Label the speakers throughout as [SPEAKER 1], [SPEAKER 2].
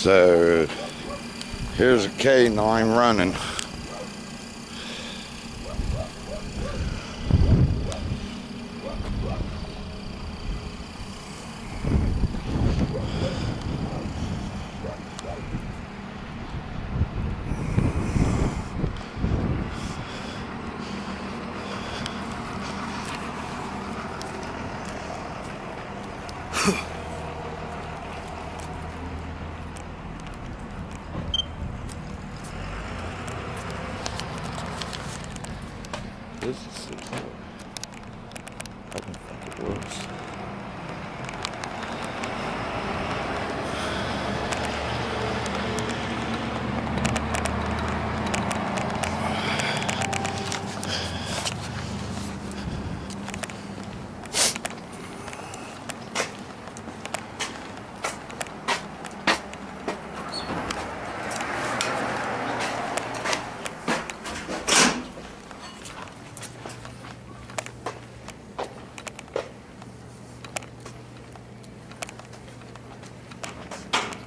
[SPEAKER 1] So here's a K9 running. This is 6 hours. I don't think it was.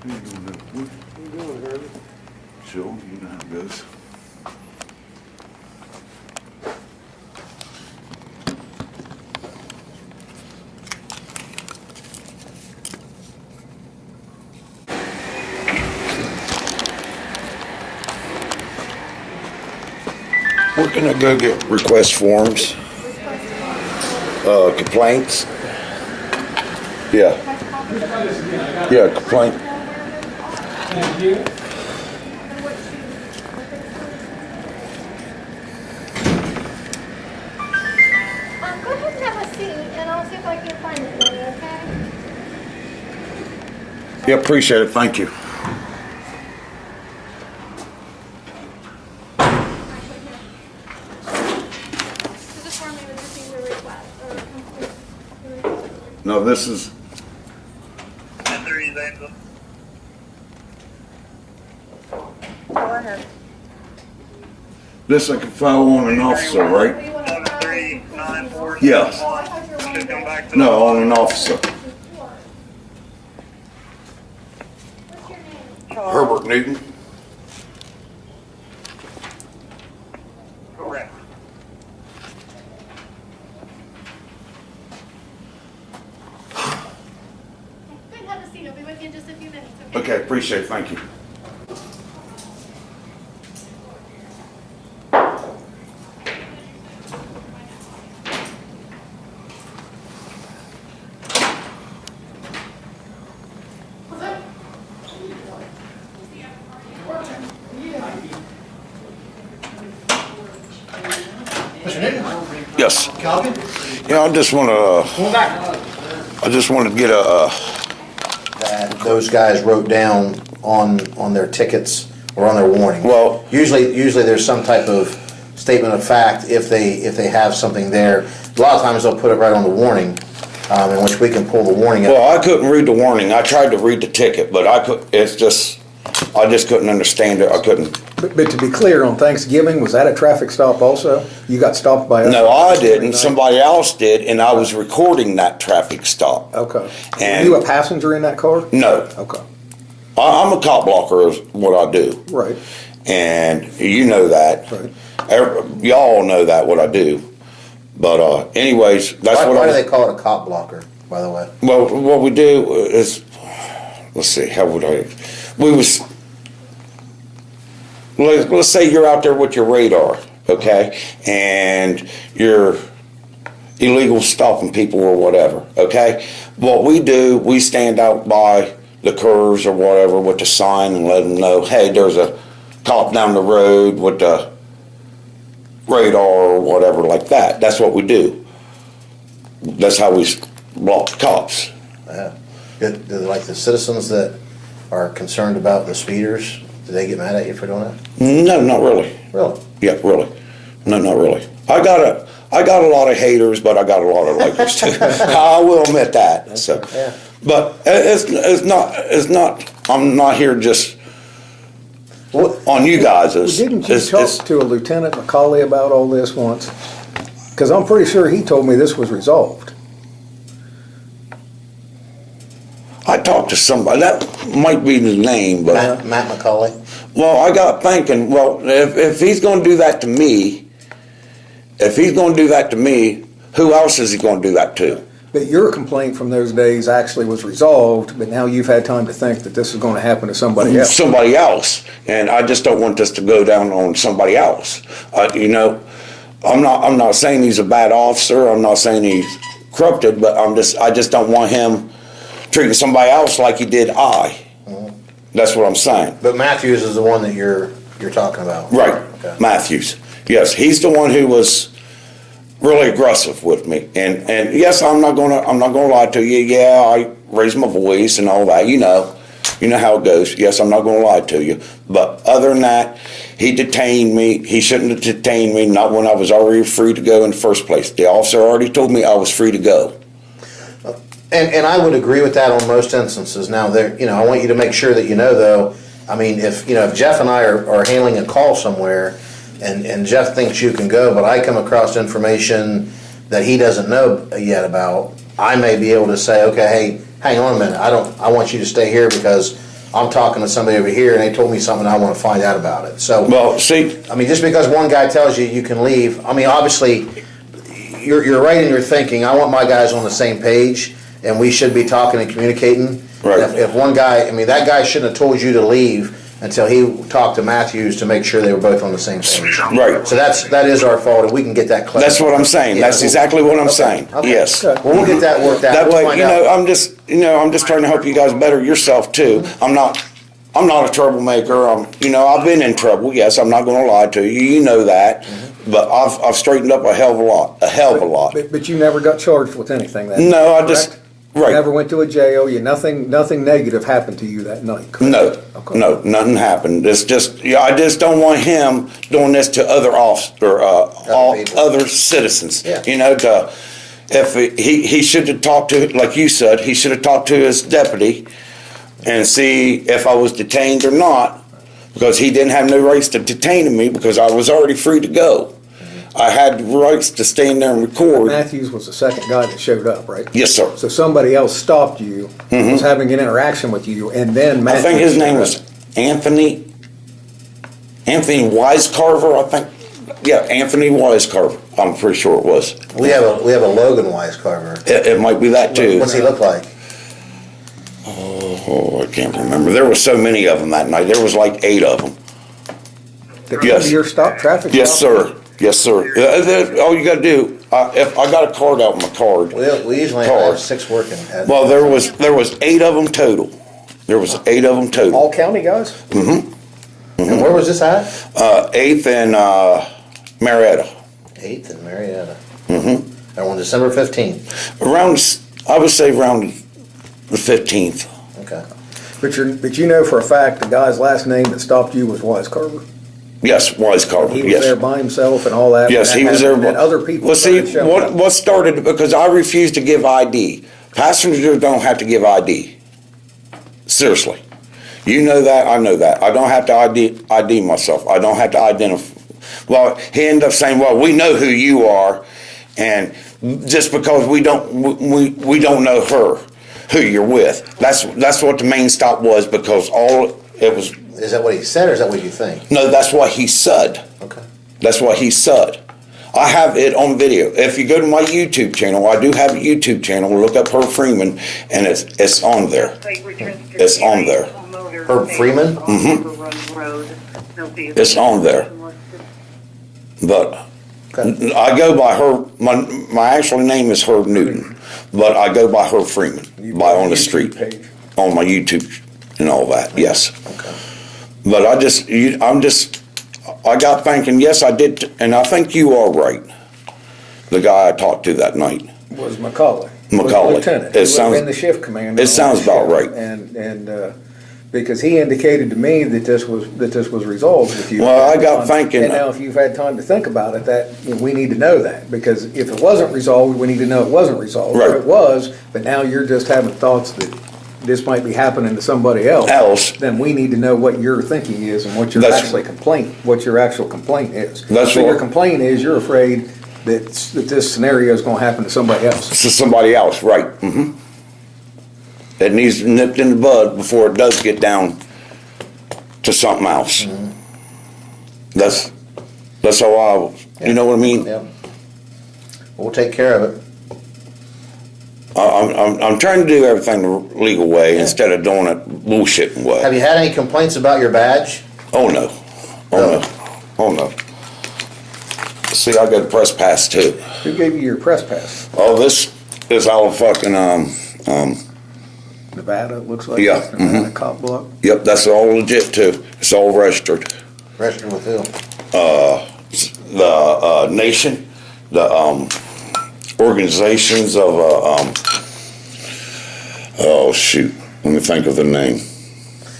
[SPEAKER 1] How you doing, Harry? How you doing, Harry? Sure, you know how it goes. Where can I go get request forms? Complaints? Yeah. Yeah, complaint.
[SPEAKER 2] Thank you.
[SPEAKER 3] Go ahead and have a seat, and I'll see if I can find it for you, okay?
[SPEAKER 1] Yeah, appreciate it. Thank you.
[SPEAKER 3] So this form you would receive your request, or complete.
[SPEAKER 1] No, this is,
[SPEAKER 3] Go ahead.
[SPEAKER 1] this I can file on an officer, right?
[SPEAKER 3] Do you want to file it?
[SPEAKER 4] 394.
[SPEAKER 1] Yes.
[SPEAKER 3] Oh, I thought you were
[SPEAKER 4] Should come
[SPEAKER 3] wanting
[SPEAKER 4] back to
[SPEAKER 1] No, on an officer.
[SPEAKER 3] to- What's your name?
[SPEAKER 1] Herbert Newton.
[SPEAKER 4] Correct.
[SPEAKER 3] Good, have a seat. I'll be with you in just a few minutes, okay?
[SPEAKER 1] Okay, appreciate it. Thank you.
[SPEAKER 5] Mr. Newton,
[SPEAKER 1] Yes.
[SPEAKER 5] copy?
[SPEAKER 1] Yeah, I just want to,
[SPEAKER 5] Going back.
[SPEAKER 1] I just wanted to get a,
[SPEAKER 6] That those guys wrote down on their tickets or on their warning.
[SPEAKER 1] Well-
[SPEAKER 6] Usually there's some type of statement of fact if they have something there. A lot of times they'll put it right on the warning, in which we can pull the warning up.
[SPEAKER 1] well, I couldn't read the warning. I tried to read the ticket, but I just couldn't understand it. I couldn't.
[SPEAKER 2] But to be clear, on Thanksgiving, was that a traffic stop also? You got stopped by us?
[SPEAKER 1] No, I didn't. Somebody else did, and I was recording that traffic stop.
[SPEAKER 2] Okay. Were
[SPEAKER 1] And-
[SPEAKER 2] you a passenger in that car?
[SPEAKER 1] No,
[SPEAKER 2] Okay,
[SPEAKER 1] I'm a cop blocker is what I do.
[SPEAKER 2] right,
[SPEAKER 1] And you know that.
[SPEAKER 2] right.
[SPEAKER 1] Y'all know that, what I do. But anyways, that's
[SPEAKER 6] Why,
[SPEAKER 1] what
[SPEAKER 6] why
[SPEAKER 1] I
[SPEAKER 6] do they call it a cop blocker, by the way?
[SPEAKER 1] Well, what we do is, let's see, how would I, let's say you're out there with your radar, okay? And you're illegal stopping people or whatever, okay? What we do, we stand out by the curves or whatever with the sign and let them know, hey, there's a cop down the road with the radar or whatever like that. That's what we do. That's how we block the cops.
[SPEAKER 6] Yeah. Like the citizens that are concerned about the speeders, do they get mad at you for doing that?
[SPEAKER 1] No, not really.
[SPEAKER 6] Really?
[SPEAKER 1] Yeah, really. No, not really. I got a lot of haters, but I got a lot of likers too. I will admit that. So,
[SPEAKER 6] Yeah.
[SPEAKER 1] but it's not. I'm not here just
[SPEAKER 6] What?
[SPEAKER 1] on you guys.
[SPEAKER 2] Well, didn't you talk to a Lieutenant McCauley about all this once? Because I'm pretty sure he told me this was resolved.
[SPEAKER 1] I talked to somebody, that might be the name, but,
[SPEAKER 6] Matt McCauley?
[SPEAKER 1] well, I got thinking, well, if he's gonna do that to me, who else is he gonna do that to?
[SPEAKER 2] But your complaint from those days actually was resolved, but now you've had time to think that this is gonna happen to somebody else.
[SPEAKER 1] Somebody else, and I just don't want this to go down on somebody else. You know, I'm not saying he's a bad officer, I'm not saying he's corrupted, but I just don't want him treating somebody else like he did I. That's what I'm saying.
[SPEAKER 6] But Matthews is the one that you're talking about.
[SPEAKER 1] Right,
[SPEAKER 6] Okay.
[SPEAKER 1] Matthews. Yes, he's the one who was really aggressive with me, and yes, I'm not gonna lie to you. Yeah, I raised my voice and all that. You know how it goes. Yes, I'm not gonna lie to you. But other than that, he detained me. He shouldn't have detained me. Not when I was already free to go in the first place. The officer already told me I was free to go.
[SPEAKER 6] And I would agree with that on most instances. Now, I want you to make sure that you know, though, I mean, if Jeff and I are handling a call somewhere, and Jeff thinks you can go, but I come across information that he doesn't know yet about, I may be able to say, okay, hey, hang on a minute, I want you to stay here because I'm talking to somebody over here and they told me something, I want to find out about it. So,
[SPEAKER 1] well, see,
[SPEAKER 6] I mean, just because one guy tells you can leave, I mean, obviously, you're right in your thinking. I want my guys on the same page, and we should be talking and communicating.
[SPEAKER 1] Right.
[SPEAKER 6] If one guy, I mean, that guy shouldn't have told you to leave until he talked to Matthews to make sure they were both on the same page.
[SPEAKER 1] right.
[SPEAKER 6] So that is our fault, and we can get that clarified.
[SPEAKER 1] That's what I'm saying.
[SPEAKER 6] Yeah,
[SPEAKER 1] That's exactly what I'm saying.
[SPEAKER 6] okay.
[SPEAKER 1] Yes.
[SPEAKER 6] Well, we'll get that worked out.
[SPEAKER 1] That
[SPEAKER 6] We'll
[SPEAKER 1] way,
[SPEAKER 6] find out.
[SPEAKER 1] I'm just trying to help you guys better yourself too. I'm not a troublemaker. I've been in trouble. Yes, I'm not going to lie to you. You know that. But I've straightened up a hell of a lot.
[SPEAKER 2] But you never got charged with anything that
[SPEAKER 1] No, I
[SPEAKER 2] night,
[SPEAKER 1] just
[SPEAKER 2] correct?
[SPEAKER 1] right.
[SPEAKER 2] You never went to a jail, nothing negative happened to you that night, correct?
[SPEAKER 1] No,
[SPEAKER 2] Okay.
[SPEAKER 1] no, nothing happened. It's just, I just don't want him doing this to other
[SPEAKER 6] people.
[SPEAKER 1] other citizens.
[SPEAKER 6] Yeah.
[SPEAKER 1] If he should have talked to, like you said, he should have talked to his deputy and see if I was detained or not, because he didn't have no rights to detain me because I was already free to go. I had rights to stay in there and record.
[SPEAKER 2] Matthews was the second guy that showed up, right?
[SPEAKER 1] Yes, sir.
[SPEAKER 2] So somebody else stopped you, was having an interaction with you, and then
[SPEAKER 1] I
[SPEAKER 2] Matthews
[SPEAKER 1] think his name
[SPEAKER 2] showed
[SPEAKER 1] was
[SPEAKER 2] up.
[SPEAKER 1] Anthony Wisecarver, I think. Yeah, Anthony Wisecarver. I'm pretty sure it was.
[SPEAKER 6] We have a Logan Wisecarver.
[SPEAKER 1] It might be that too.
[SPEAKER 6] What's he look like?
[SPEAKER 1] Oh, I can't remember. There were so many of them that night. There was like 8 of them.
[SPEAKER 2] Did
[SPEAKER 1] Yes.
[SPEAKER 2] your traffic
[SPEAKER 1] Yes,
[SPEAKER 2] stop?
[SPEAKER 1] sir. Yes, sir. All you got to do, if I got a card out, my card.
[SPEAKER 6] We usually have 6 working.
[SPEAKER 1] Well, there was 8 of them total. There was 8 of them total.
[SPEAKER 2] All county guys?
[SPEAKER 6] And where was this at?
[SPEAKER 1] 8th and Marietta.
[SPEAKER 6] 8th and Marietta. And on December 15th.
[SPEAKER 1] Around, I would say around the 15th.
[SPEAKER 6] Okay.
[SPEAKER 2] But you know for a fact the guy's last name that stopped you was Wisecarver.
[SPEAKER 1] Yes, Wisecarver.
[SPEAKER 2] He was
[SPEAKER 1] Yes.
[SPEAKER 2] there by himself and all that.
[SPEAKER 1] Yes,
[SPEAKER 2] and
[SPEAKER 1] he
[SPEAKER 2] that
[SPEAKER 1] was there.
[SPEAKER 2] happened, and other people.
[SPEAKER 1] Well, see,
[SPEAKER 2] started showing up.
[SPEAKER 1] what started, because I refused to give ID. Passengers don't have to give ID. Seriously. You know that, I know that. I don't have to ID myself. I don't have to identify. Well, he ended up saying, well, we know who you are, and just because we don't know her, who you're with. That's what the main stop was, because it was.
[SPEAKER 6] Is that what he said, or is that what you think?
[SPEAKER 1] No, that's what he said.
[SPEAKER 6] Okay.
[SPEAKER 1] That's what he said. I have it on video. If you go to my YouTube channel, I do have a YouTube channel. Look up Herb Freeman, and it's on there. It's on there.
[SPEAKER 6] Herb Freeman?
[SPEAKER 1] It's on there. But
[SPEAKER 6] Okay.
[SPEAKER 1] I go by Herb. My actual name is Herb Newton, but I go by Herb Freeman by on the street,
[SPEAKER 2] Page.
[SPEAKER 1] on my YouTube and all that. Yes.
[SPEAKER 6] Okay.
[SPEAKER 1] But I got thinking, yes, I did, and I think you are right. The guy I talked to that night.
[SPEAKER 2] Was McCauley.
[SPEAKER 1] McCauley.
[SPEAKER 2] Was the lieutenant.
[SPEAKER 1] It
[SPEAKER 2] He would have
[SPEAKER 1] sounds-
[SPEAKER 2] been the shift commander.
[SPEAKER 1] it
[SPEAKER 2] on
[SPEAKER 1] sounds
[SPEAKER 2] the
[SPEAKER 1] about
[SPEAKER 2] shift.
[SPEAKER 1] right.
[SPEAKER 2] And because he indicated to me that this was resolved with you.
[SPEAKER 1] Well, I got thinking-
[SPEAKER 2] And now if you've had time to think about it, we need to know that, because if it wasn't resolved, we need to know it wasn't resolved.
[SPEAKER 1] Right.
[SPEAKER 2] If it was, but now you're just having thoughts that this might be happening to somebody else. Then we need to know what your thinking is and what your
[SPEAKER 1] That's-
[SPEAKER 2] what your actual complaint is.
[SPEAKER 1] That's
[SPEAKER 2] So your
[SPEAKER 1] what-
[SPEAKER 2] complaint is you're afraid that this scenario is gonna happen to somebody else.
[SPEAKER 1] To somebody else, right? It needs nipped in the bud before it does get down to something else. That's how you know what I mean?
[SPEAKER 6] Yeah. We'll take care of it.
[SPEAKER 1] I'm trying to do everything the legal way instead of doing it bullshitting way.
[SPEAKER 6] Have you had any complaints about your badge?
[SPEAKER 1] Oh no. Oh no. Oh no. See, I got a press pass too.
[SPEAKER 2] Who gave you your press pass?
[SPEAKER 1] Oh, this is all fucking
[SPEAKER 2] Nevada, it looks like.
[SPEAKER 1] Yeah,
[SPEAKER 2] Nevada cop block.
[SPEAKER 1] Yep, that's all legit too. It's all registered.
[SPEAKER 6] Registered with who?
[SPEAKER 1] The nation, the organizations of oh shoot, let me think of the name.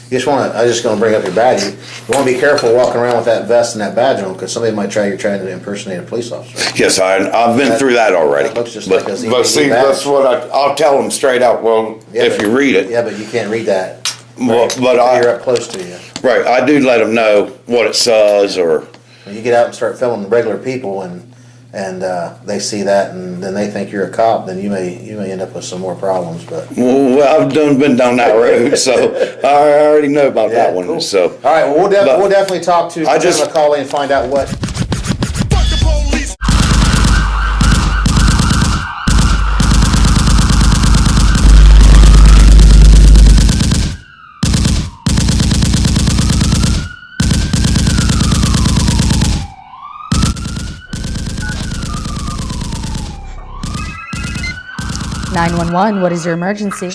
[SPEAKER 6] I was just gonna bring up your badge. You wanna be careful walking around with that vest and that badge on, because somebody might you're trying to impersonate a police officer.
[SPEAKER 1] Yes, I've been through that already.
[SPEAKER 6] That looks just
[SPEAKER 1] but,
[SPEAKER 6] like a
[SPEAKER 1] but see,
[SPEAKER 6] ZPD badge.
[SPEAKER 1] that's what I'll tell them straight out. Well,
[SPEAKER 6] Yeah,
[SPEAKER 1] if you read it,
[SPEAKER 6] Yeah, but you can't read that.
[SPEAKER 1] well,
[SPEAKER 6] Right.
[SPEAKER 1] but
[SPEAKER 6] You're up close to you.
[SPEAKER 1] right, I do let them know what it says or.
[SPEAKER 6] When you get out and start filming regular people and they see that and then they think you're a cop, then you may end up with some more problems. But
[SPEAKER 1] Well, I've been down that road, so I already know about that one.
[SPEAKER 6] cool.
[SPEAKER 1] So,
[SPEAKER 6] all right, well
[SPEAKER 1] But
[SPEAKER 6] we'll definitely talk to
[SPEAKER 1] I just-
[SPEAKER 6] McCauley and find out what.
[SPEAKER 4] Fuck the police.
[SPEAKER 5] 911, what is your emergency?